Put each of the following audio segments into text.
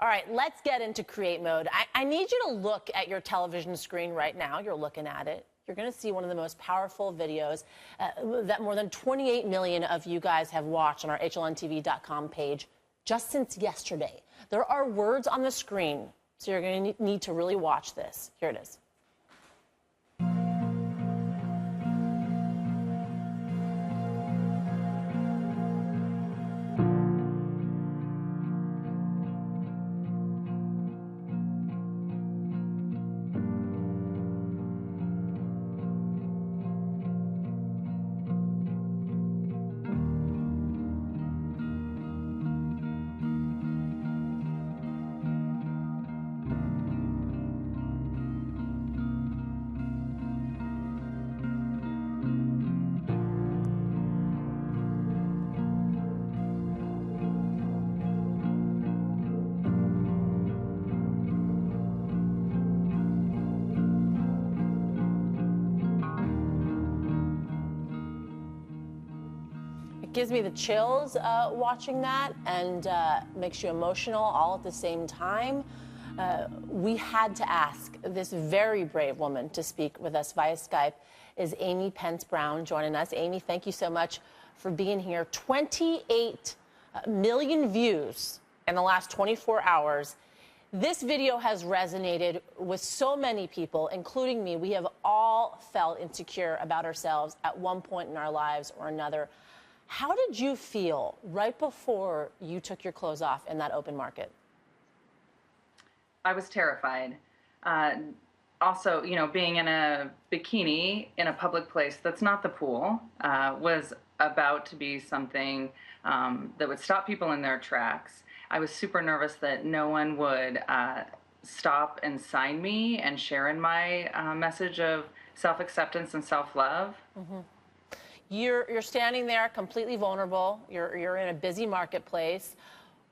All right, let's get into create mode. I need you to look at your television screen right now. You're looking at it. You're going to see one of the most powerful videos that more than 28 million of you guys have watched on our HLNTV.com page just since yesterday. There are words on the screen, so you're going to need to really watch this. Here it is. Gives me the chills watching that, and makes you emotional all at the same time. We had to ask this very brave woman to speak with us via Skype. Is Amy Pence Brown joining us? Amy, thank you so much for being here. 28 million views in the last 24 hours. This video has resonated with so many people, including me. We have all felt insecure about ourselves at one point in our lives or another. How did you feel right before you took your clothes off in that open market? I was terrified. Also, you know, being in a bikini in a public place that's not the pool was about to be something that would stop people in their tracks. I was super nervous that no one would stop and sign me and share in my message of self-acceptance and self-love. Mm-hmm. You're standing there completely vulnerable. You're in a busy marketplace.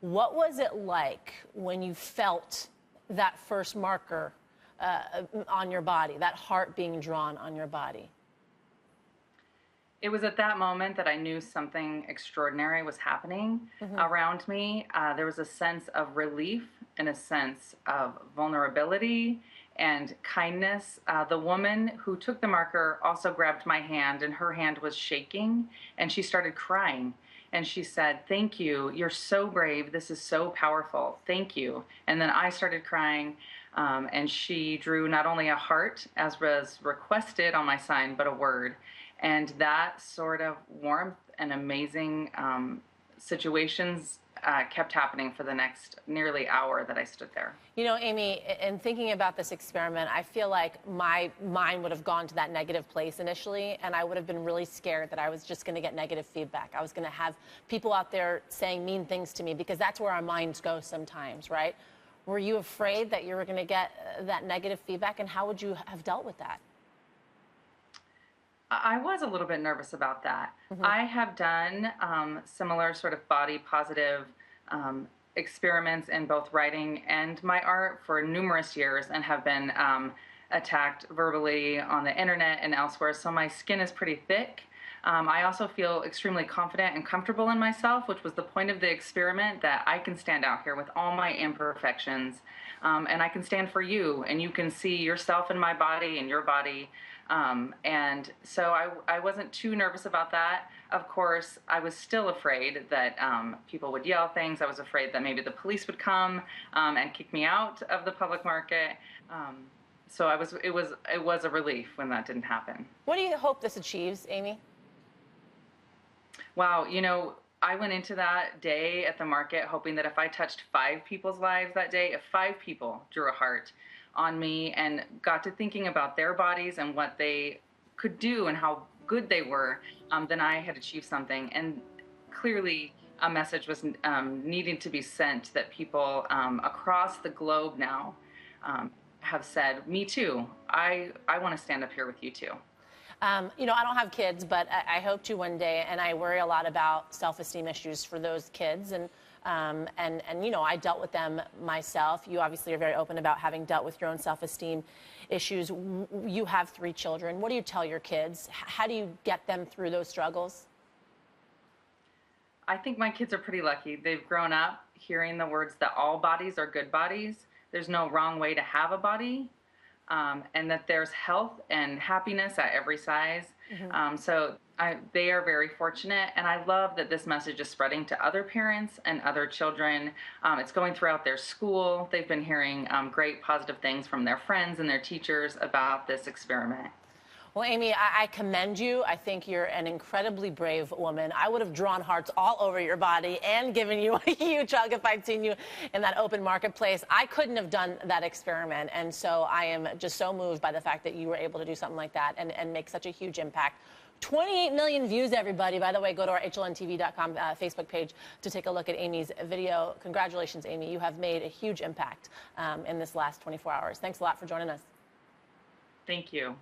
What was it like when you felt that first marker on your body, that heart being drawn on your body? It was at that moment that I knew something extraordinary was happening around me. There was a sense of relief and a sense of vulnerability and kindness. The woman who took the marker also grabbed my hand, and her hand was shaking, and she started crying. And she said, "Thank you. You're so brave. This is so powerful. Thank you." And then I started crying, and she drew not only a heart, as was requested on my sign, but a word. And that sort of warmth and amazing situations kept happening for the next nearly hour that I stood there. You know, Amy, in thinking about this experiment, I feel like my mind would have gone to that negative place initially, and I would have been really scared that I was just going to get negative feedback. I was going to have people out there saying mean things to me, because that's where our minds go sometimes, right? Were you afraid that you were going to get that negative feedback, and how would you have dealt with that? I was a little bit nervous about that. I have done similar sort of body positive experiments in both writing and my art for numerous years, and have been attacked verbally on the internet and elsewhere, so my skin is pretty thick. I also feel extremely confident and comfortable in myself, which was the point of the experiment, that I can stand out here with all my imperfections, and I can stand for you, and you can see yourself in my body and your body. And so I wasn't too nervous about that. Of course, I was still afraid that people would yell things. I was afraid that maybe the police would come and kick me out of the public market. So it was a relief when that didn't happen. What do you hope this achieves, Amy? Wow, you know, I went into that day at the market hoping that if I touched 5 people's lives that day, if 5 people drew a heart on me and got to thinking about their bodies and what they could do and how good they were, then I had achieved something. And clearly a message was needing to be sent, that people across the globe now have said, me too, I want to stand up here with you too. You know, I don't have kids, but I hope to one day, and I worry a lot about self-esteem issues for those kids. And you know, I dealt with them myself. You obviously are very open about having dealt with your own self-esteem issues. You have 3 children. What do you tell your kids? How do you get them through those struggles? I think my kids are pretty lucky. They've grown up hearing the words that all bodies are good bodies. There's no wrong way to have a body, and that there's health and happiness at every size. They are very fortunate, and I love that this message is spreading to other parents and other children. It's going throughout their school. They've been hearing great positive things from their friends and their teachers about this experiment. Well, Amy, I commend you. I think you're an incredibly brave woman. I would have drawn hearts all over your body and given you a huge hug if I'd seen you in that open marketplace. I couldn't have done that experiment, and so I am just so moved by the fact that you were able to do something like that and make such a huge impact. 28 million views, everybody. By the way, go to our HLNTV.com Facebook page to take a look at Amy's video. Congratulations, Amy. You have made a huge impact in this last 24 hours. Thanks a lot for joining us. Thank you.